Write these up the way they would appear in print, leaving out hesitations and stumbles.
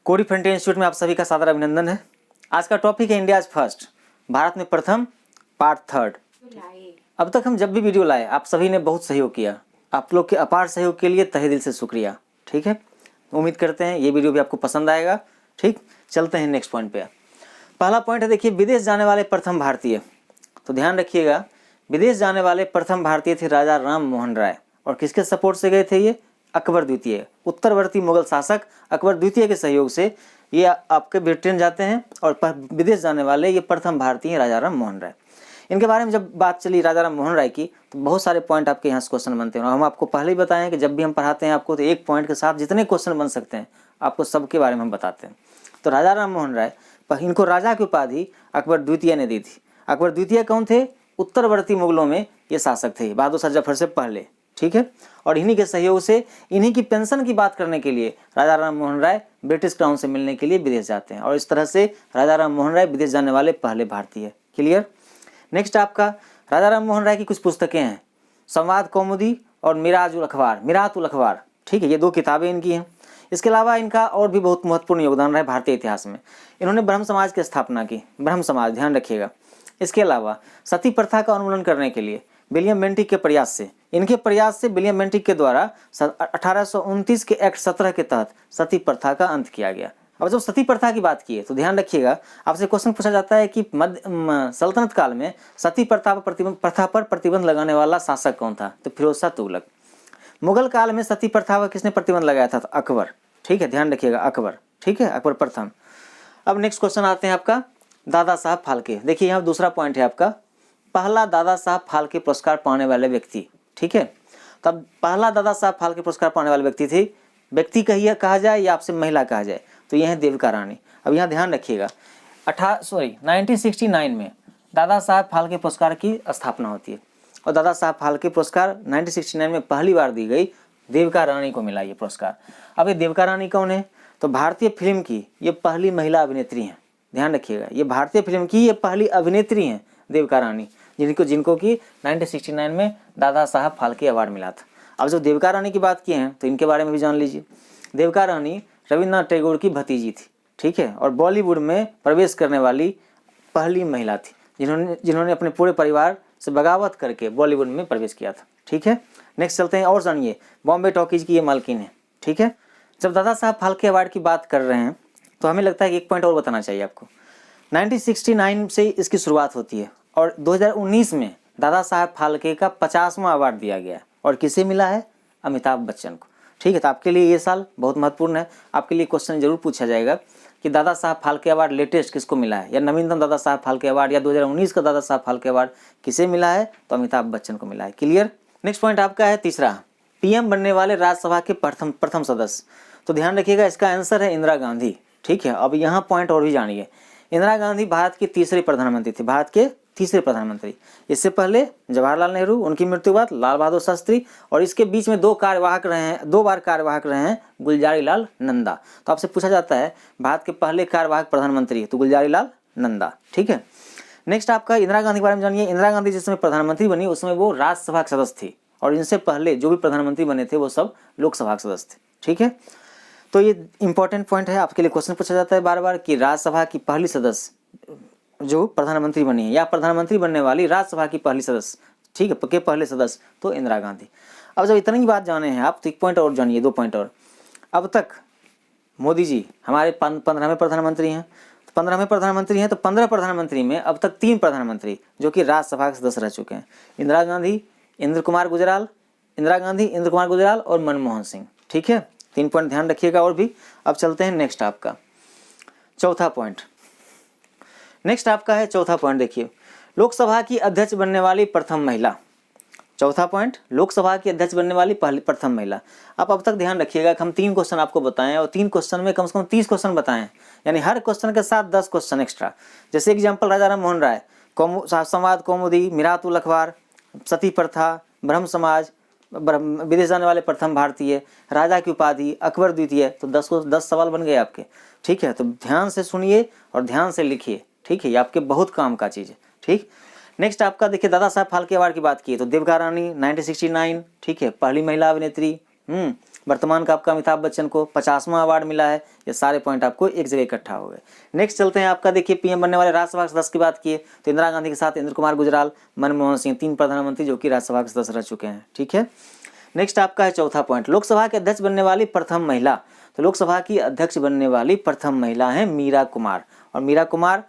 कोडी frontier institute में आप सभी का सादर अभिनंदन है। आज का टॉपिक है इंडिया फर्स्ट, भारत में प्रथम, पार्ट 3। अब तक हम जब भी वीडियो लाए आप सभी ने बहुत सहयोग किया। आप लोग के अपार सहयोग के लिए तहे दिल से शुक्रिया। ठीक है, उम्मीद करते हैं ये वीडियो भी आपको पसंद आएगा। ठीक, चलते हैं नेक्स्ट पॉइंट पे। पहला पॉइंट है, देखिए, विदेश जाने वाले प्रथम भारतीय। तो ध्यान रखिएगा, विदेश जाने वाले प्रथम भारतीय थे राजा राम मोहन राय। और किसके सपोर्ट से गए थे ये? अकबर द्वितीय, उत्तरवर्ती मुगल शासक अकबर द्वितीय के सहयोग से ये आपके ब्रिटेन जाते हैं और विदेश जाने वाले ये प्रथम भारतीय राजा राम मोहन राय। इनके बारे में जब बात चली राजा राम मोहन राय की तो बहुत सारे पॉइंट आपके यहाँ से क्वेश्चन बनते हैं। और हम आपको पहले ही बताएं कि जब भी हम पढ़ाते हैं आपको तो एक पॉइंट के साथ जितने क्वेश्चन बन सकते हैं आपको सबके बारे में हम बताते हैं। तो राजा राम मोहन राय, इनको राजा की उपाधि अकबर द्वितीय ने दी थी। अकबर द्वितीय कौन थे? उत्तरवर्ती मुगलों में ये शासक थे, बहादुर शाह जफर से पहले। ठीक है, और इन्हीं के सहयोग से इन्हीं की पेंशन की बात करने के लिए राजा राम मोहन राय ब्रिटिश क्राउन से मिलने के लिए विदेश जाते हैं। और इस तरह से राजा राम मोहन राय विदेश जाने वाले पहले भारतीय। क्लियर। नेक्स्ट आपका राजा राम मोहन राय की कुछ पुस्तकें हैं, संवाद कौमुदी और मिरात उल अखबार। ठीक है, ये 2 किताबें इनकी हैं। इसके अलावा इनका और भी बहुत महत्वपूर्ण योगदान रहा है भारतीय इतिहास में। इन्होंने ब्रह्म समाज की स्थापना की, ब्रह्म समाज, ध्यान रखिएगा। इसके अलावा सती प्रथा का उन्मूलन करने के लिए विलियम बेंटिक के प्रयास से, विलियम बेंटिक के द्वारा 1829 के एक्ट 17 के तहत सती प्रथा का अंत किया गया। अब जब सती प्रथा की बात की है तो ध्यान रखिएगा, आपसे क्वेश्चन पूछा जाता है कि सल्तनत काल में सती प्रथा पर प्रतिबंध लगाने वाला शासक कौन था? तो फिरोज शाह तुगलक। मुगल काल में सती प्रथा पर किसने प्रतिबंध लगाया था? तो अकबर। ठीक है, ध्यान रखिएगा, अकबर। ठीक है, अकबर प्रथम। अब नेक्स्ट क्वेश्चन आते हैं आपका दादा साहब फाल्के। देखिए यहाँ दूसरा पॉइंट है आपका, पहला दादा साहब फाल्के पुरस्कार पाने वाले व्यक्ति। ठीक है, तब पहला दादा साहब फाल्के पुरस्कार पाने वाले व्यक्ति कहा जाए या आपसे महिला कहा जाए तो यह है देविका रानी। अब यहाँ ध्यान रखिएगा 1969 में दादा साहब फाल्के पुरस्कार की स्थापना होती है और दादा साहब फाल्के पुरस्कार 1969 में पहली बार दी गई, देविका रानी को मिला ये पुरस्कार। अब ये देविका रानी कौन है? तो भारतीय फिल्म की ये पहली महिला अभिनेत्री हैं। ध्यान रखिएगा, ये भारतीय फिल्म की ये पहली अभिनेत्री हैं देविका रानी, जिनको कि 1969 में दादा साहब फाल्के अवार्ड मिला था। अब जब देविका रानी की बात की है तो इनके बारे में भी जान लीजिए। देविका रानी रविन्द्रनाथ टैगोर की भतीजी थी। ठीक है, और बॉलीवुड में प्रवेश करने वाली पहली महिला थी जिन्होंने अपने पूरे परिवार से बगावत करके बॉलीवुड में प्रवेश किया था। ठीक है, नेक्स्ट चलते हैं और जानिए, बॉम्बे टॉकीज की ये मालकिन है। ठीक है, जब दादा साहब फाल्के अवार्ड की बात कर रहे हैं तो हमें लगता है कि एक पॉइंट और बताना चाहिए आपको। 1969 से इसकी शुरुआत होती है और 2019 में दादा साहब फाल्के का 50वां अवार्ड दिया गया और किसे मिला है? अमिताभ बच्चन को। ठीक है, तो आपके लिए ये साल बहुत महत्वपूर्ण है। आपके लिए क्वेश्चन जरूर पूछा जाएगा कि दादा साहब फाल्के अवार्ड लेटेस्ट किसको मिला है, या नवीनतम दादा साहब फाल्के अवार्ड या 2019 का दादा साहब फाल्के अवार्ड किसे मिला है? तो अमिताभ बच्चन को मिला है। क्लियर। नेक्स्ट पॉइंट आपका है तीसरा, पीएम बनने वाले राज्यसभा के प्रथम सदस्य। तो ध्यान रखिएगा, इसका आंसर है इंदिरा गांधी। ठीक है, अब यहाँ पॉइंट और भी जानिए। इंदिरा गांधी भारत की तीसरे प्रधानमंत्री थी, भारत के तीसरे प्रधानमंत्री। इससे पहले जवाहरलाल नेहरू, उनकी मृत्यु के बाद लाल बहादुर शास्त्री, और इसके बीच में 2 बार कार्यवाहक रहे हैं गुलजारी लाल नंदा। तो आपसे पूछा जाता है भारत के पहले कार्यवाहक प्रधानमंत्री तो गुलजारी लाल नंदा। ठीक है, नेक्स्ट आपका इंदिरा गांधी के बारे में जानिए। इंदिरा गांधी जिस समय प्रधानमंत्री बनी उसमें वो राज्यसभा के सदस्य थी और इनसे पहले जो भी प्रधानमंत्री बने थे वो सब लोकसभा के सदस्य थे। ठीक है, तो ये इंपॉर्टेंट पॉइंट है, आपके लिए क्वेश्चन पूछा जाता है बार बार कि राज्यसभा की पहली सदस्य जो प्रधानमंत्री बनी है या प्रधानमंत्री बनने वाली राज्यसभा की पहली सदस्य, ठीक है, के पहले सदस्य तो इंदिरा गांधी। अब जब इतनी बात जाने हैं आप तो एक पॉइंट और जानिए, 2 पॉइंट और। अब तक मोदी जी हमारे 15वें प्रधानमंत्री हैं, तो 15वें प्रधानमंत्री हैं, तो 15 प्रधानमंत्री में अब तक 3 प्रधानमंत्री जो कि राज्यसभा के सदस्य रह चुके हैं, इंदिरा गांधी, इंद्र कुमार गुजराल और मनमोहन सिंह। ठीक है, 3 पॉइंट ध्यान रखिएगा और भी। अब चलते हैं नेक्स्ट आपका चौथा पॉइंट। नेक्स्ट आपका है चौथा पॉइंट, देखिए, लोकसभा की अध्यक्ष बनने वाली प्रथम महिला। चौथा पॉइंट, लोकसभा की अध्यक्ष बनने वाली प्रथम महिला। आप अब तक ध्यान रखिएगा कि हम 3 क्वेश्चन आपको बताएं और 3 क्वेश्चन में कम से कम 30 क्वेश्चन बताएं, यानी हर क्वेश्चन के साथ 10 क्वेश्चन एक्स्ट्रा। जैसे एग्जाम्पल राजा राम मोहन राय, संवाद कौमुदी, मिरात उल अखबार, सती प्रथा, ब्रह्म समाज, विदेश जाने वाले प्रथम भारतीय, राजा की उपाधि, अकबर द्वितीय, तो 10 सवाल बन गए आपके। ठीक है, तो ध्यान से सुनिए और ध्यान से लिखिए। ठीक है, ये आपके बहुत काम का चीज़ है। ठीक, नेक्स्ट आपका देखिए, दादा साहब फाल्के अवार्ड की बात की तो देविका रानी 1969, ठीक है, पहली महिला अभिनेत्री। वर्तमान का आपका अमिताभ बच्चन को 50वां अवार्ड मिला है। ये सारे पॉइंट आपको एक जगह इकट्ठा हो गए। नेक्स्ट चलते हैं आपका, देखिए पीएम बनने वाले राज्यसभा सदस्य की बात किए तो इंदिरा गांधी के साथ इंद्र कुमार गुजराल, मनमोहन सिंह, 3 प्रधानमंत्री जो कि राज्यसभा के सदस्य रह चुके हैं। ठीक है, नेक्स्ट आपका है चौथा पॉइंट, लोकसभा के अध्यक्ष बनने वाली प्रथम महिला। तो लोकसभा की अध्यक्ष बनने वाली प्रथम महिला है मीरा कुमार, और मीरा कुमार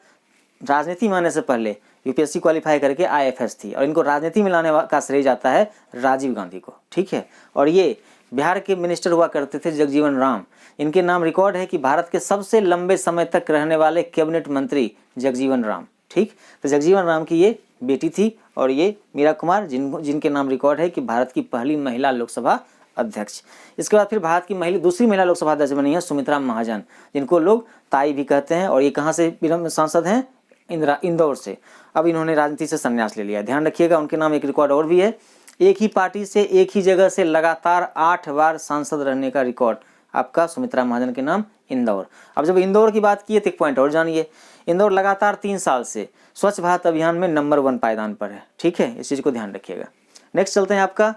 राजनीति में आने से पहले यूपीएससी क्वालिफाई करके आईएफएस थी, और इनको राजनीति में लाने का श्रेय जाता है राजीव गांधी को। ठीक है, और ये बिहार के मिनिस्टर हुआ करते थे जगजीवन राम। इनके नाम रिकॉर्ड है कि भारत के सबसे लंबे समय तक रहने वाले कैबिनेट मंत्री जगजीवन राम। ठीक, तो जगजीवन राम की ये बेटी थी, और ये मीरा कुमार जिनके नाम रिकॉर्ड है कि भारत की पहली महिला लोकसभा अध्यक्ष। इसके बाद फिर भारत की दूसरी महिला लोकसभा अध्यक्ष बनी है सुमित्रा महाजन, जिनको लोग ताई भी कहते हैं, और ये कहाँ से सांसद हैं, इंदौर से। अब इन्होंने राजनीति से संन्यास ले लिया। ध्यान रखिएगा, उनके नाम एक रिकॉर्ड और भी है, एक ही पार्टी से एक ही जगह से लगातार 8 बार सांसद रहने का रिकॉर्ड आपका सुमित्रा महाजन के नाम, इंदौर। अब जब इंदौर की बात की है तो एक पॉइंट और जानिए, इंदौर लगातार 3 साल से स्वच्छ भारत अभियान में नंबर 1 पायदान पर है। ठीक है, इस चीज़ को ध्यान रखिएगा। नेक्स्ट चलते हैं आपका,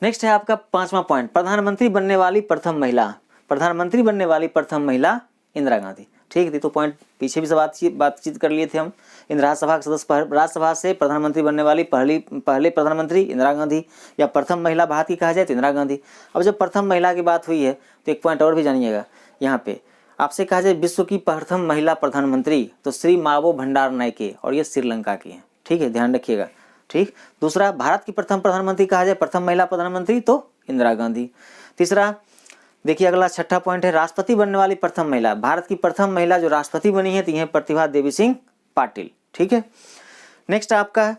नेक्स्ट है आपका 5वां पॉइंट, प्रधानमंत्री बनने वाली प्रथम महिला। प्रधानमंत्री बनने वाली प्रथम महिला इंदिरा गांधी। ठीक है, तो पॉइंट पीछे भी बातचीत कर लिए थे हम। राज्यसभा के सदस्य, राज्यसभा से प्रधानमंत्री बनने वाली पहले प्रधानमंत्री इंदिरा गांधी, या प्रथम महिला भारत की कहा जाए तो इंदिरा गांधी। अब जब प्रथम महिला की बात हुई है तो एक पॉइंट और भी जानिएगा, यहाँ पे आपसे कहा जाए विश्व की प्रथम महिला प्रधानमंत्री तो श्री मावो भंडार नायके, और ये श्रीलंका की है। ठीक है, ध्यान रखिएगा। ठीक, दूसरा भारत की प्रथम प्रधानमंत्री कहा जाए, प्रथम महिला प्रधानमंत्री तो इंदिरा गांधी। तीसरा देखिए अगला 6ठा पॉइंट है, राष्ट्रपति बनने वाली प्रथम महिला। भारत की प्रथम महिला जो राष्ट्रपति बनी है तो यह प्रतिभा देवी सिंह पाटिल। ठीक है, नेक्स्ट आपका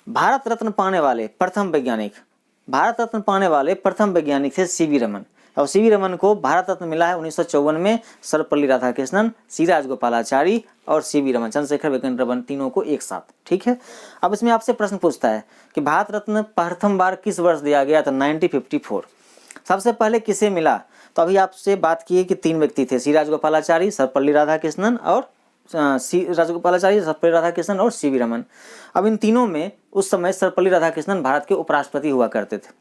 भारत रत्न पाने वाले प्रथम वैज्ञानिक। भारत रत्न पाने वाले प्रथम वैज्ञानिक थे सीवी रमन, और सीवी रमन को भारत रत्न मिला है 1954 में सर्वपल्ली राधाकृष्णन, सी राजगोपालाचारी और सीवी रमन, चंद्रशेखर वेंकट रमन, तीनों को एक साथ। ठीक है, अब इसमें आपसे प्रश्न पूछता है कि भारत रत्न प्रथम बार किस वर्ष दिया गया, तो 1954। सबसे पहले किसे मिला, तो अभी आपसे बात की है कि 3 व्यक्ति थे, सी राजगोपालाचारी, सर्वपल्ली राधाकृष्णन और सर्वपल्ली राधाकृष्णन और सीवी रमन। अब इन तीनों में उस समय सर्वपल्ली राधाकृष्णन भारत के उपराष्ट्रपति हुआ करते थे,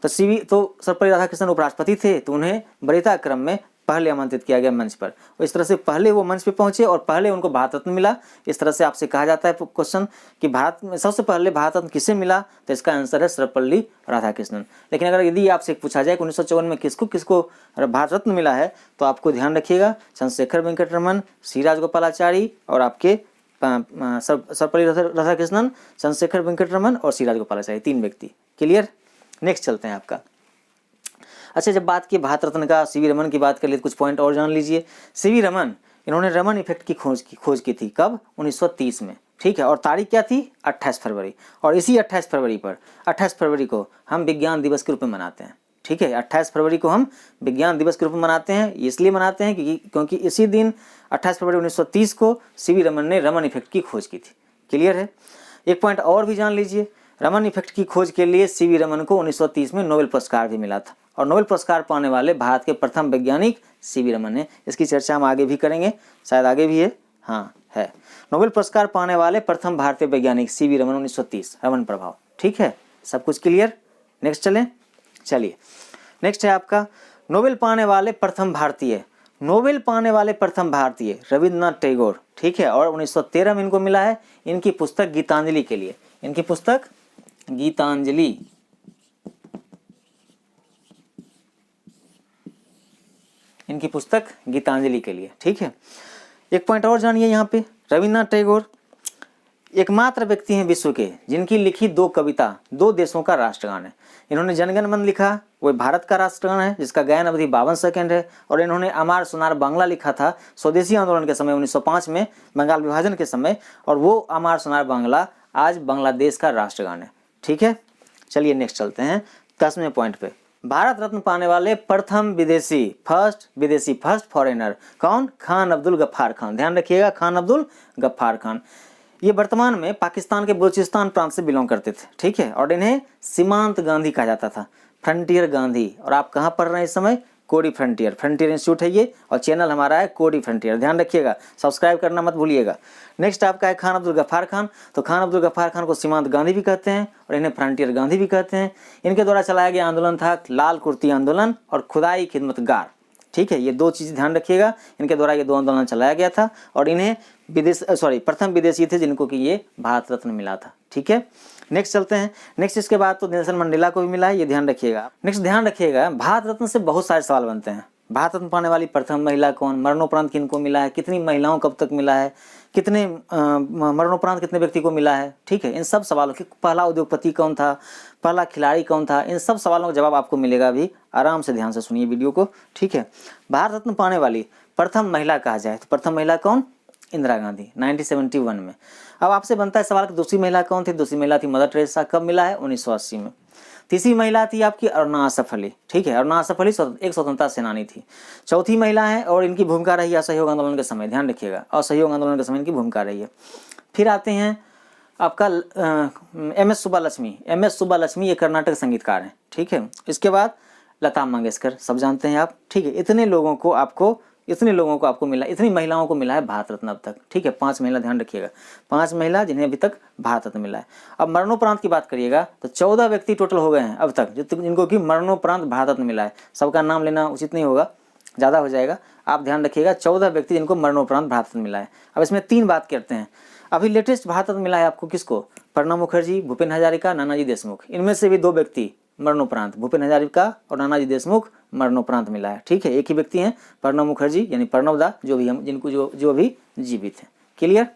तो सर्वपल्ली राधाकृष्णन उपराष्ट्रपति थे तो उन्हें वरीयता क्रम में पहले आमंत्रित किया गया मंच पर। इस तरह से पहले वो मंच पे पहुंचे और पहले उनको भारत रत्न मिला। इस तरह से आपसे कहा जाता है क्वेश्चन कि भारत में सबसे पहले भारत रत्न किसे मिला, तो इसका आंसर है सर्वपल्ली राधाकृष्णन। लेकिन अगर यदि आपसे पूछा जाए कि 1954 में किसको भारत रत्न मिला है, तो आपको ध्यान रखिएगा चंद्रशेखर वेंकट रमन, सी राजगोपालाचारी और आपके सर्वपल्ली राधाकृष्णन, चंद्रशेखर वेंकट रमन और सी राजगोपालाचारी, 3 व्यक्ति। क्लियर, नेक्स्ट चलते हैं आपका। अच्छा, जब बात की भारत रत्न का, सीवी रमन की बात कर लिए, कुछ पॉइंट और जान लीजिए। सीवी रमन, इन्होंने रमन इफेक्ट की खोज की थी, कब, 1930 में। ठीक है, और तारीख क्या थी, 28 फरवरी, और इसी 28 फरवरी को हम विज्ञान दिवस के रूप में मनाते हैं। ठीक है, 28 फरवरी को हम विज्ञान दिवस के रूप में मनाते हैं। इसलिए मनाते हैं क्योंकि इसी दिन 28 फरवरी 1930 को सीवी रमन ने रमन इफेक्ट की खोज की थी। क्लियर है, एक पॉइंट और भी जान लीजिए, रमन इफेक्ट की खोज के लिए सीवी रमन को 1930 में नोबेल पुरस्कार भी मिला था, और नोबेल पुरस्कार पाने वाले भारत के प्रथम वैज्ञानिक सीवी रमन है। इसकी चर्चा हम आगे भी करेंगे, शायद आगे भी है, हाँ है। नोबेल पुरस्कार पाने वाले प्रथम भारतीय वैज्ञानिक सीवी रमन 1930, रमन प्रभाव। ठीक है, सब कुछ क्लियर। नेक्स्ट चलिए नेक्स्ट है आपका नोबेल पाने वाले प्रथम भारतीय। नोबेल पाने वाले प्रथम भारतीय रविंद्रनाथ टैगोर। ठीक है, और 1913 में इनको मिला है इनकी पुस्तक गीतांजलि के लिए। इनकी पुस्तक गीतांजलि, इनकी पुस्तक गीतांजलि के लिए। ठीक है, एक पॉइंट और जानिए यहाँ पे, रविंद्रनाथ टैगोर एकमात्र व्यक्ति हैं विश्व के जिनकी लिखी 2 कविता 2 देशों का राष्ट्रगान है। इन्होंने जनगण मन लिखा, वो भारत का राष्ट्रगान है जिसका गायन अवधि 52 सेकंड है, और इन्होंने अमार सुनार बांग्ला लिखा था स्वदेशी आंदोलन के समय 1905 में, बंगाल विभाजन के समय, और वो अमार सुनार बांग्ला आज बांग्लादेश का राष्ट्रगान है। ठीक है, चलिए नेक्स्ट चलते हैं 10वें पॉइंट पे। भारत रत्न पाने वाले प्रथम फर्स्ट फॉरेनर कौन, खान अब्दुल गफ्फार खान। ध्यान रखिएगा, खान अब्दुल गफ्फार खान। ये वर्तमान में पाकिस्तान के बलूचिस्तान प्रांत से बिलोंग करते थे। ठीक है, और इन्हें सीमांत गांधी कहा जाता था, फ्रंटियर गांधी। और आप कहाँ पढ़ रहे हैं इस समय, कोडी फ्रंटियर, फ्रंटियर इंस्टीट्यूट है ये, और चैनल हमारा है कोडी फ्रंटियर, ध्यान रखिएगा, सब्सक्राइब करना मत भूलिएगा। नेक्स्ट आपका है खान अब्दुल गफ्फार खान। तो खान अब्दुल गफ्फार खान को सीमांत गांधी भी कहते हैं और इन्हें फ्रंटियर गांधी भी कहते हैं। इनके द्वारा चलाया गया आंदोलन था लाल कुर्ती आंदोलन और खुदाई खिदमतगार। ठीक है, ये दो चीज़ ध्यान रखिएगा, इनके द्वारा ये दो आंदोलन चलाया गया था और इन्हें प्रथम विदेशी थे जिनको कि ये भारत रत्न मिला था। ठीक है, नेक्स्ट चलते हैं। नेक्स्ट इसके बाद तो नेल्सन मंडेला को भी मिला है, ये ध्यान रखिएगा। नेक्स्ट ध्यान रखिएगा, भारत रत्न से बहुत सारे सवाल बनते हैं। भारत रत्न पाने वाली प्रथम महिला कौन, मरणोपरांत किनको मिला है, कितनी महिलाओं कब तक मिला है, कितने मरणोपरांत कितने व्यक्ति को मिला है। ठीक है, इन सब सवालों की, पहला उद्योगपति कौन था, पहला खिलाड़ी कौन था, इन सब सवालों का जवाब आपको मिलेगा। अभी आराम से ध्यान से सुनिए वीडियो को। ठीक है, भारत रत्न पाने वाली प्रथम महिला कहा जाए तो प्रथम महिला कौन, इंदिरा गांधी 1971 में। अब आपसे बनता है सवाल कि दूसरी महिला कौन थी, दूसरी महिला थी मदर टेरेसा, कब मिला है, 1980 में। तीसरी महिला थी आपकी अरुणा आसफ अली। ठीक है, अरुणा आसफ अली एक स्वतंत्रता सेनानी थी। चौथी महिला है और इनकी भूमिका रही असहयोग आंदोलन के समय, ध्यान रखिएगा, असहयोग आंदोलन के समय इनकी भूमिका रही है। फिर आते हैं आपका एम.एस. सुब्बालक्ष्मी। एम.एस. सुब्बालक्ष्मी ये कर्नाटक संगीतकार हैं। ठीक है, इसके बाद लता मंगेशकर, सब जानते हैं आप। ठीक है, इतने लोगों को आपको मिला, इतनी महिलाओं को मिला है भारत रत्न अब तक। ठीक है, 5 महिला, ध्यान रखिएगा, 5 महिला जिन्हें अभी तक भारत रत्न मिला है। अब मरणोपरांत की बात करिएगा तो 14 व्यक्ति टोटल हो गए हैं अब तक जिनको कि मरणोपरांत भारत रत्न मिला है। सबका नाम लेना उचित नहीं होगा, ज़्यादा हो जाएगा, आप ध्यान रखिएगा। 14 व्यक्ति जिनको मरणोपरांत भारत रत्न मिला है। अब इसमें 3 बात करते हैं। अभी लेटेस्ट भारत रत्न मिला है आपको किसको, प्रणब मुखर्जी, भूपेन हजारिका, नानाजी देशमुख। इनमें से भी 2 व्यक्ति मरणोपरांत, भूपेन हजारिका और नानाजी देशमुख मरणोपरांत मिला है। ठीक है, एक ही व्यक्ति हैं प्रणब मुखर्जी यानी प्रणब दा, जो भी हम जिनको जो अभी जीवित हैं। क्लियर।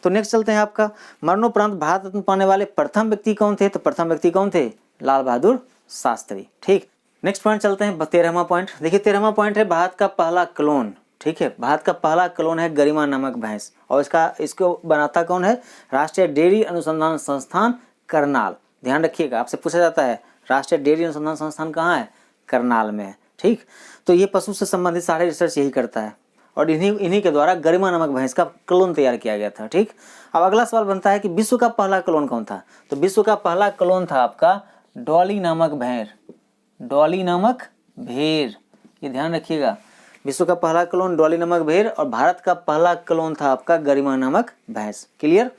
तो नेक्स्ट चलते हैं आपका, मरणोपरांत भारत रत्न पाने वाले प्रथम व्यक्ति कौन थे, तो प्रथम व्यक्ति कौन थे, लाल बहादुर शास्त्री। ठीक, नेक्स्ट पॉइंट चलते हैं 13वां पॉइंट। देखिए 13वां पॉइंट है भारत का पहला क्लोन। ठीक है, भारत का पहला क्लोन है गरिमा नामक भैंस और इसको बनाता कौन है, राष्ट्रीय डेयरी अनुसंधान संस्थान करनाल। ध्यान रखिएगा, आपसे पूछा जाता है राष्ट्रीय डेयरी अनुसंधान संस्थान कहाँ है, करनाल में है। ठीक, तो ये पशु से संबंधित सारे रिसर्च यही करता है और इन्हीं के द्वारा गरिमा नामक भैंस का क्लोन तैयार किया गया था। ठीक, अब अगला सवाल बनता है कि विश्व का पहला क्लोन कौन था, तो विश्व का पहला क्लोन था आपका डॉली नामक भेड़, डॉली नामक भेड़, ये ध्यान रखिएगा। विश्व का पहला क्लोन डॉली नामक भेड़ और भारत का पहला क्लोन था आपका गरिमा नामक भैंस। क्लियर।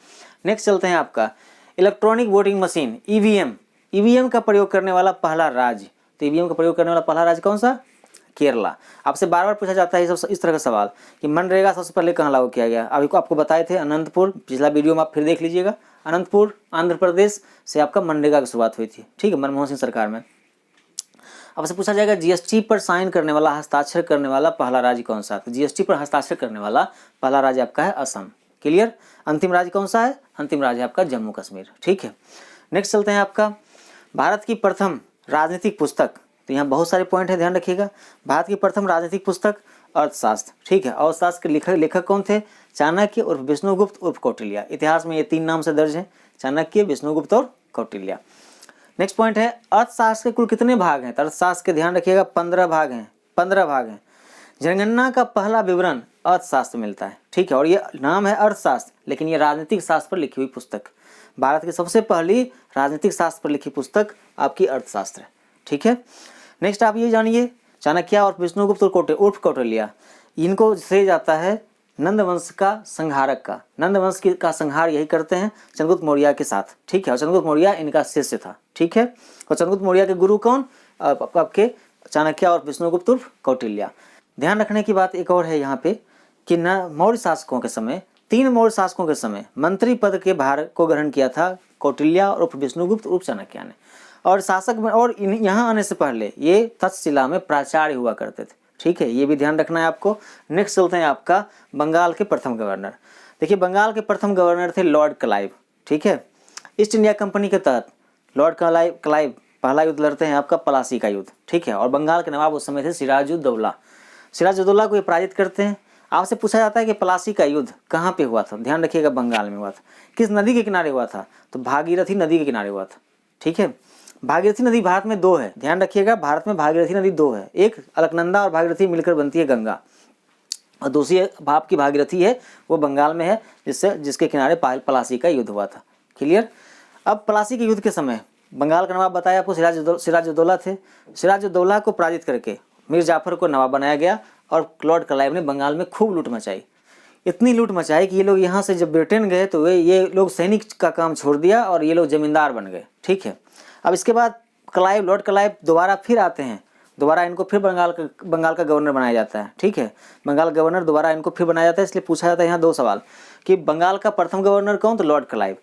नेक्स्ट चलते हैं आपका electronic voting machine, EVM. EVM का प्रयोग करने वाला पहला राज्य, तो ईवीएम का प्रयोग करने वाला पहला राज्य कौन सा, केरला। आपसे बार बार पूछा जाता है इस तरह का सवाल कि मनरेगा सबसे पहले कहाँ लागू किया गया। अभी को आपको बताए थे अनंतपुर, पिछला वीडियो में आप फिर देख लीजिएगा। अनंतपुर आंध्र प्रदेश से आपका मनरेगा की शुरुआत हुई थी। ठीक है, मनमोहन सिंह सरकार में। आपसे पूछा जाएगा जीएसटी पर साइन करने वाला, हस्ताक्षर करने वाला पहला राज्य कौन सा, तो जीएसटी पर हस्ताक्षर करने वाला पहला राज्य आपका है असम। क्लियर। अंतिम राज्य कौन सा है, अंतिम राज्य आपका जम्मू कश्मीर। ठीक है, नेक्स्ट चलते हैं आपका भारत की प्रथम राजनीतिक पुस्तक। तो यहाँ बहुत सारे पॉइंट है, ध्यान रखिएगा। भारत की प्रथम राजनीतिक पुस्तक अर्थशास्त्र। ठीक है, अर्थशास्त्र के लेखक कौन थे, चाणक्य उर्फ विष्णुगुप्त उर्फ कौटिल्य। इतिहास में ये 3 नाम से दर्ज है, चाणक्य, विष्णुगुप्त और कौटिल्य। नेक्स्ट पॉइंट है अर्थशास्त्र के कुल कितने भाग हैं, तो अर्थशास्त्र के ध्यान रखिएगा 15 भाग हैं, 15 भाग हैं। जनगणना का पहला विवरण अर्थशास्त्र मिलता है। ठीक है, और ये नाम है अर्थशास्त्र, लेकिन ये राजनीतिक शास्त्र पर लिखी हुई पुस्तक, भारत की सबसे पहली राजनीतिक शास्त्र पर लिखी पुस्तक आपकी अर्थशास्त्र है। ठीक है, नेक्स्ट आप ये जानिए चाणक्य और विष्णुगुप्त उर्फ कौटिल्य, इनको श्रेय जाता है नंद वंश का संहारक का। नंद वंश का संहार यही करते हैं चंद्रगुप्त मौर्य के साथ। ठीक है, और चंद्रगुप्त मौर्य इनका शिष्य था। ठीक है, और चंद्रगुप्त मौर्य के गुरु कौन, आपके चाणक्य और विष्णुगुप्त उर्फ कौटिल्य। ध्यान रखने की बात एक और है यहाँ पे कि मौर्य शासकों के समय, 3 मौर्य शासकों के समय मंत्री पद के भार को ग्रहण किया था कौटिल्य उर्फ विष्णुगुप्त उर्फ चाणक्य ने। और शासक में और यहाँ आने से पहले ये तक्षशिला में प्राचार्य हुआ करते थे। ठीक है, ये भी ध्यान रखना है आपको। नेक्स्ट चलते हैं आपका बंगाल के प्रथम गवर्नर। देखिए बंगाल के प्रथम गवर्नर थे लॉर्ड क्लाइव। ठीक है, ईस्ट इंडिया कंपनी के तहत लॉर्ड क्लाइव पहला युद्ध लड़ते हैं आपका प्लासी का युद्ध। ठीक है, और बंगाल के नवाब उस समय थे सिराजुद्दौला। सिराजुद्दौला को ये पराजित करते हैं। आपसे पूछा जाता है कि प्लासी का युद्ध कहाँ पे हुआ था, ध्यान रखिएगा बंगाल में हुआ था। किस नदी के किनारे हुआ था, तो भागीरथी नदी के किनारे हुआ था। ठीक है, भागीरथी नदी भारत में 2 है, ध्यान रखिएगा, भारत में भागीरथी नदी 2 है। एक अलकनंदा और भागीरथी मिलकर बनती है गंगा, और दूसरी आपकी भागीरथी है वो बंगाल में है, जिसके किनारे प्लासी का युद्ध हुआ था। क्लियर। अब प्लासी के युद्ध के समय बंगाल का नवाब बताया आपको सिराजुद्दौला थे। सिराजुद्दौला को पराजित करके मीर जाफर को नवाब बनाया गया और लॉर्ड क्लाइव ने बंगाल में खूब लूट मचाई। इतनी लूट मचाई कि ये लोग यहाँ से जब ब्रिटेन गए तो ये लोग सैनिक का काम छोड़ दिया और ये लोग जमींदार बन गए। ठीक है, अब इसके बाद लॉर्ड क्लाइव दोबारा फिर आते हैं, दोबारा इनको फिर बंगाल का गवर्नर बनाया जाता है। ठीक है, बंगाल गवर्नर दोबारा इनको फिर बनाया जाता है। इसलिए पूछा जाता है यहाँ 2 सवाल कि बंगाल का प्रथम गवर्नर कौन, तो लॉर्ड क्लाइव।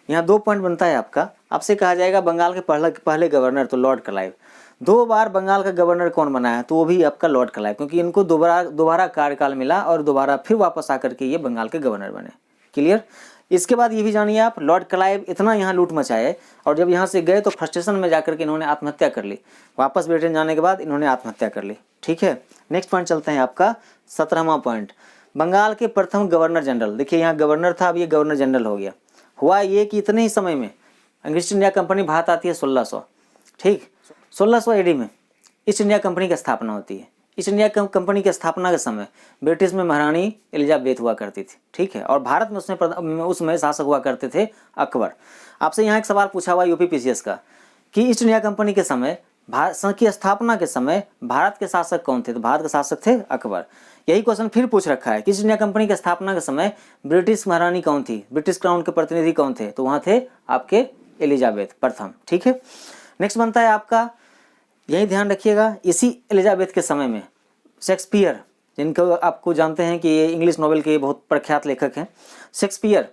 यहाँ 2 पॉइंट बनता है आपका, आपसे कहा जाएगा बंगाल के पहले गवर्नर तो लॉर्ड क्लाइव। 2 बार बंगाल का गवर्नर कौन बना है, तो वो भी आपका लॉर्ड क्लाइव, क्योंकि इनको दोबारा कार्यकाल मिला और दोबारा फिर वापस आकर के ये बंगाल के गवर्नर बने। क्लियर। इसके बाद ये भी जानिए आप, लॉर्ड क्लाइव इतना यहाँ लूट मचाए और जब यहाँ से गए तो फ्रस्ट्रेशन में जाकर के इन्होंने आत्महत्या कर ली। वापस ब्रिटेन जाने के बाद इन्होंने आत्महत्या कर ली। ठीक है, नेक्स्ट पॉइंट चलते हैं आपका 17वां पॉइंट, बंगाल के प्रथम गवर्नर जनरल। देखिए यहाँ गवर्नर था, अब ये गवर्नर जनरल हो गया। हुआ ये कि इतने ही समय में ईस्ट इंडिया कंपनी भारत आती है 1600। ठीक, 1600 AD में ईस्ट इंडिया कंपनी की स्थापना होती है। ईस्ट इंडिया कंपनी की स्थापना के समय ब्रिटिश में महारानी एलिजाबेथ हुआ करती थी। ठीक है, और भारत में उसमें शासक हुआ करते थे अकबर। आपसे यहाँ एक सवाल पूछा हुआ UPPCS का कि ईस्ट इंडिया कंपनी के समय भारत की स्थापना के समय भारत के शासक कौन थे, तो भारत के शासक थे अकबर। यही क्वेश्चन फिर पूछ रखा है कि ईस्ट इंडिया कंपनी की स्थापना के समय ब्रिटिश महारानी कौन थी, ब्रिटिश क्राउन के प्रतिनिधि कौन थे, तो वहाँ थे आपके एलिजाबेथ प्रथम। ठीक है, नेक्स्ट बनता है आपका, यही ध्यान रखिएगा, इसी एलिजाबेथ के समय में शेक्सपियर, जिनको आपको जानते हैं कि ये इंग्लिश नोवेल के बहुत प्रख्यात लेखक हैं, शेक्सपियर,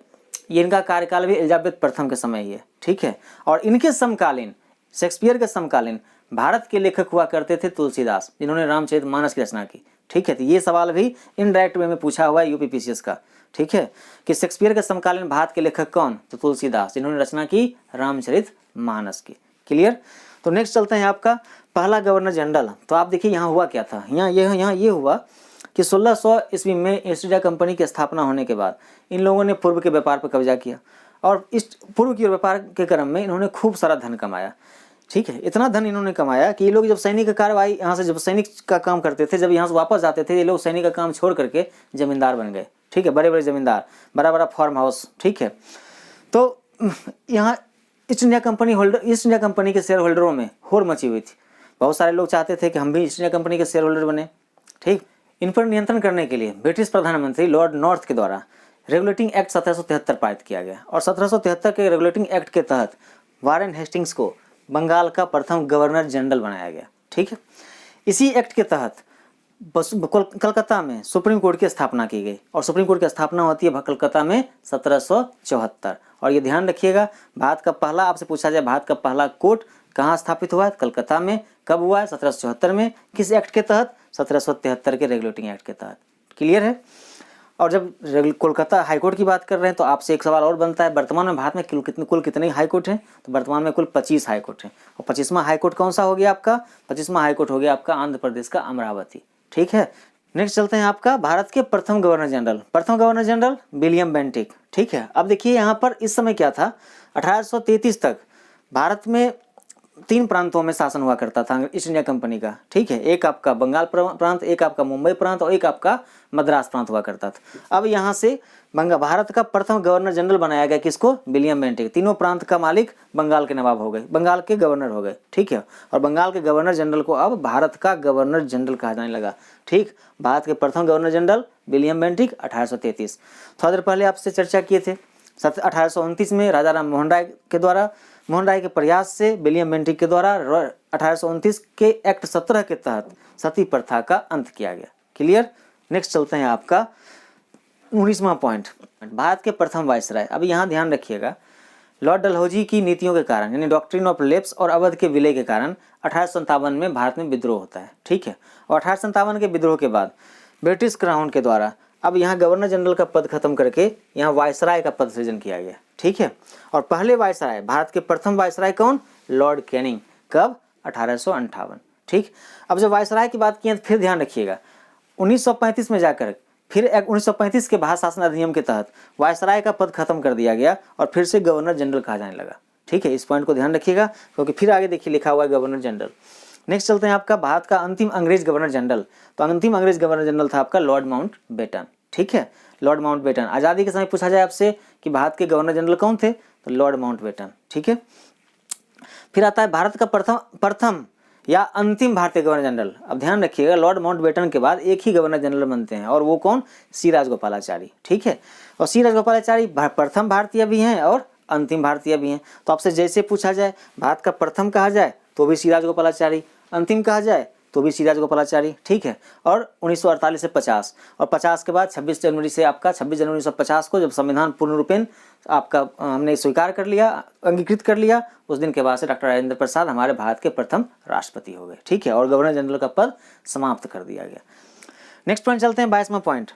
ये इनका कार्यकाल भी एलिजाबेथ प्रथम के समय ही है। ठीक है, और इनके समकालीन, शेक्सपियर के समकालीन भारत के लेखक हुआ करते थे तुलसीदास, जिन्होंने रामचरितमानस की रचना की। ठीक है, तो ये सवाल भी इनडायरेक्ट वे में पूछा हुआ है UPPCS का। ठीक है, कि शेक्सपियर के समकालीन भारत के लेखक कौन, तो तुलसीदास, जिन्होंने रचना की रामचरितमानस की। क्लियर। तो नेक्स्ट चलते हैं आपका पहला गवर्नर जनरल। तो आप देखिए यहाँ हुआ क्या था, यहाँ ये हुआ कि 1600 ईस्वी में ईस्ट इंडिया कंपनी की स्थापना होने के बाद इन लोगों ने पूर्व के व्यापार पर कब्जा किया और इस पूर्व के व्यापार के क्रम में इन्होंने खूब सारा धन कमाया। ठीक है, इतना धन इन्होंने कमाया कि ये लोग जब सैनिक कार्रवाई यहाँ से, जब सैनिक का काम करते थे, जब यहाँ से वापस जाते थे, ये लोग सैनिक का काम छोड़ करके जमींदार बन गए। ठीक है, बड़े बड़े जमींदार, बड़ा बड़ा फार्म हाउस। ठीक है, तो यहाँ ईस्ट इंडिया कंपनी के शेयर होल्डरों में होड़ मची हुई थी। बहुत सारे लोग चाहते थे कि हम भी ईस्ट इंडिया कंपनी के शेयर होल्डर बने। ठीक, इन पर नियंत्रण करने के लिए ब्रिटिश प्रधानमंत्री लॉर्ड नॉर्थ के द्वारा रेगुलेटिंग एक्ट 1773 पारित किया गया और 1773 के रेगुलेटिंग एक्ट के तहत वारेन हेस्टिंग्स को बंगाल का प्रथम गवर्नर जनरल बनाया गया। ठीक है, इसी एक्ट के तहत कलकत्ता में सुप्रीम कोर्ट की स्थापना की गई और सुप्रीम कोर्ट की स्थापना होती है कलकत्ता में 1774। और ये ध्यान रखिएगा, भारत का पहला, आपसे पूछा जाए भारत का पहला कोर्ट कहाँ स्थापित हुआ है, कलकत्ता में। कब हुआ है, 1774 में। किस एक्ट के तहत, 1773 के रेगुलेटिंग एक्ट के तहत। क्लियर है। और जब कोलकाता हाईकोर्ट की बात कर रहे हैं तो आपसे एक सवाल और बनता है, वर्तमान में भारत में कुल कितने हाईकोर्ट हैं, तो वर्तमान में कुल 25 हाईकोर्ट हैं। और 25वां हाईकोर्ट कौन सा हो गया आपका, 25वां हाईकोर्ट हो गया आपका आंध्र प्रदेश का अमरावती। ठीक है, नेक्स्ट चलते हैं आपका भारत के प्रथम गवर्नर जनरल विलियम बेंटिक। ठीक है, अब देखिए यहाँ पर इस समय क्या था, 1833 तक भारत में 3 प्रांतों में शासन हुआ करता था ईस्ट इंडिया कंपनी का। ठीक है, एक आपका बंगाल प्रांत, एक आपका मुंबई प्रांत और एक आपका मद्रास प्रांत हुआ करता था। अब यहाँ से भारत का प्रथम गवर्नर जनरल बनाया गया किसको, विलियम बेंटिक। तीनों प्रांत का मालिक बंगाल के नवाब हो गए, बंगाल के गवर्नर हो गए। ठीक है, और बंगाल के गवर्नर जनरल को अब भारत का गवर्नर जनरल कहा जाने लगा। ठीक, भारत के प्रथम गवर्नर जनरल विलियम बेंटिक 1833। थोड़ा देर पहले आपसे चर्चा किए थे 1829 में राजा राम मोहन राय के प्रयास से विलियम बेंटिक के द्वारा 1829 के एक्ट 17 के तहत सती प्रथा का अंत किया गया। क्लियर। नेक्स्ट चलते हैं आपका 19वां पॉइंट, भारत के प्रथम वायसराय। अब यहाँ ध्यान रखिएगा, लॉर्ड डलहौजी की नीतियों के कारण, यानी डॉक्ट्रिन ऑफ लेप्स और अवध के विलय के कारण 1857 में भारत में विद्रोह होता है। ठीक है, और 1857 के विद्रोह के बाद ब्रिटिश क्राउन के द्वारा अब यहाँ गवर्नर जनरल का पद खत्म करके यहाँ वायसराय का पद सृजन किया गया। ठीक है, और पहले वायसराय, भारत के प्रथम वायसराय कौन, लॉर्ड कैनिंग। कब, 1858। ठीक, अब जब वायसराय की बात की तो फिर ध्यान रखिएगा 1935 में जाकर फिर 1935 के भारत शासन अधिनियम के तहत वायसराय का पद खत्म कर दिया गया और फिर से गवर्नर जनरल कहा जाने लगा। ठीक है, इस पॉइंट को ध्यान रखिएगा क्योंकि फिर आगे देखिए लिखा हुआ है गवर्नर जनरल। नेक्स्ट चलते हैं आपका भारत का अंतिम अंग्रेज गवर्नर जनरल। तो अंतिम अंग्रेज गवर्नर जनरल था आपका लॉर्ड माउंटबेटन। ठीक है, लॉर्ड माउंटबेटन। आज़ादी के समय पूछा जाए आपसे कि भारत के गवर्नर जनरल कौन थे, तो लॉर्ड माउंटबेटन। ठीक है, फिर आता है भारत का प्रथम या अंतिम भारतीय गवर्नर जनरल। अब ध्यान रखिएगा, लॉर्ड माउंटबेटन के बाद एक ही गवर्नर जनरल बनते हैं और वो कौन, सी राजगोपालाचारी। ठीक है, और सी राजगोपालाचारी प्रथम भारतीय भी हैं और अंतिम भारतीय भी हैं। तो आपसे जैसे पूछा जाए भारत का प्रथम कहा जाए तो भी सी राजगोपालाचारी, अंतिम कहा जाए तो भी सी राजगोपालाचारी। ठीक है, और 1948 से 50 और 50 के बाद 26 जनवरी से आपका 26 जनवरी 1950 को जब संविधान पूर्ण रूपेण आपका हमने स्वीकार कर लिया, अंगीकृत कर लिया, उस दिन के बाद से डॉक्टर राजेंद्र प्रसाद हमारे भारत के प्रथम राष्ट्रपति हो गए। ठीक है, और गवर्नर जनरल का पद समाप्त कर दिया गया। नेक्स्ट पॉइंट चलते हैं, 22वां पॉइंट,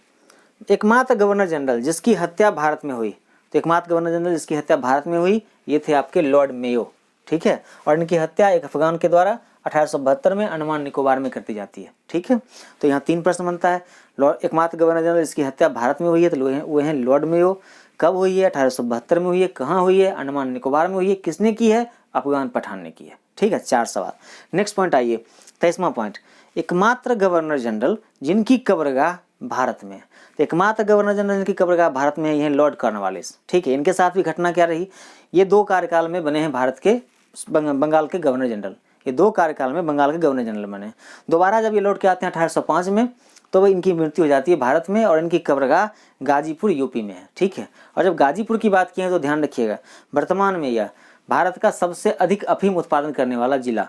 एकमात्र गवर्नर जनरल जिसकी हत्या भारत में हुई। तो एकमात्र गवर्नर जनरल जिसकी हत्या भारत में हुई ये थे आपके लॉर्ड मेयो। ठीक है, और इनकी हत्या एक अफगान के द्वारा 1872 में अंडमान निकोबार में करती जाती है। ठीक है, तो यहाँ 3 प्रश्न बनता है। एकमात्र गवर्नर जनरल जिसकी हत्या भारत में हुई है तो वो हैं लॉर्ड मेयो। कब हुई है, 1872 में हुई है। कहाँ हुई है, अंडमान निकोबार में हुई है। किसने की है, अफगान पठान ने की है। ठीक है, 4 सवाल। नेक्स्ट पॉइंट आइए, 23वां पॉइंट, एकमात्र गवर्नर जनरल जिनकी कब्रगाह भारत में। तो एकमात्र गवर्नर जनरल जिनकी कब्रगाह भारत में है ये लॉर्ड कॉर्नवालिस। ठीक है, इनके साथ भी घटना क्या रही, ये 2 कार्यकाल में बने हैं भारत के बंगाल के गवर्नर जनरल। ये 2 कार्यकाल में बंगाल के गवर्नर जनरल बने। दोबारा जब ये लौट के आते हैं 1805 में तो इनकी मृत्यु हो जाती है भारत में और इनकी कब्रगाह गाजीपुर यूपी में है। ठीक है, और जब गाजीपुर की बात की है तो ध्यान रखिएगा, वर्तमान में यह भारत का सबसे अधिक अफीम उत्पादन करने वाला जिला,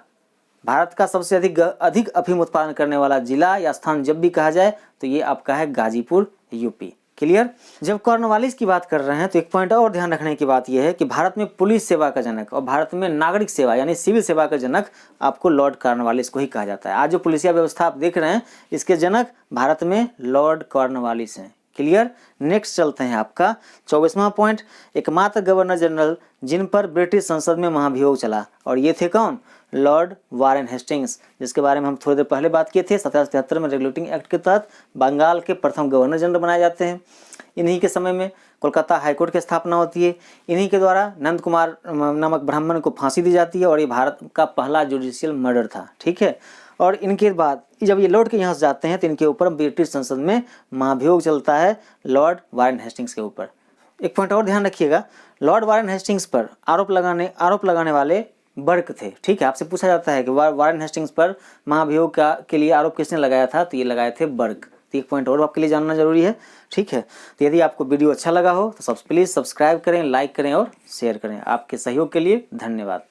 भारत का सबसे अधिक अफीम उत्पादन करने वाला जिला या स्थान जब भी कहा जाए तो ये आपका है गाजीपुर यूपी। क्लियर। जब कॉर्नवालिस की बात कर रहे हैं तो एक पॉइंट और ध्यान रखने की बात यह है कि भारत में पुलिस सेवा का जनक और भारत में नागरिक सेवा यानी सिविल सेवा का जनक आपको लॉर्ड कॉर्नवालिस को ही कहा जाता है। आज जो पुलिसिया व्यवस्था आप देख रहे हैं इसके जनक भारत में लॉर्ड कॉर्नवालिस हैं। क्लियर। नेक्स्ट चलते हैं आपका 24वां पॉइंट, एकमात्र गवर्नर जनरल जिन पर ब्रिटिश संसद में महाभियोग चला और ये थे कौन, लॉर्ड वारेन हेस्टिंग्स, जिसके बारे में हम थोड़ी देर पहले बात किए थे। 1773 में रेगुलेटिंग एक्ट के तहत बंगाल के प्रथम गवर्नर जनरल बनाए जाते हैं। इन्हीं के समय में कोलकाता हाईकोर्ट की स्थापना होती है। इन्हीं के द्वारा नंद कुमार नामक ब्राह्मण को फांसी दी जाती है और ये भारत का पहला जुडिशियल मर्डर था। ठीक है, और इनके बाद जब ये लौट के यहाँ से जाते हैं तो इनके ऊपर ब्रिटिश संसद में महाभियोग चलता है लॉर्ड वारेन हेस्टिंग्स के ऊपर। एक पॉइंट और ध्यान रखिएगा, लॉर्ड वारेन हेस्टिंग्स पर आरोप लगाने वाले बर्क थे। ठीक है, आपसे पूछा जाता है कि वारेन हेस्टिंग्स पर महाभियोग के लिए आरोप किसने लगाया था, तो ये लगाए थे बर्क। तो एक पॉइंट और आपके लिए जानना जरूरी है। ठीक है, तो यदि आपको वीडियो अच्छा लगा हो तो प्लीज़ सब्सक्राइब करें, लाइक करें और शेयर करें। आपके सहयोग के लिए धन्यवाद।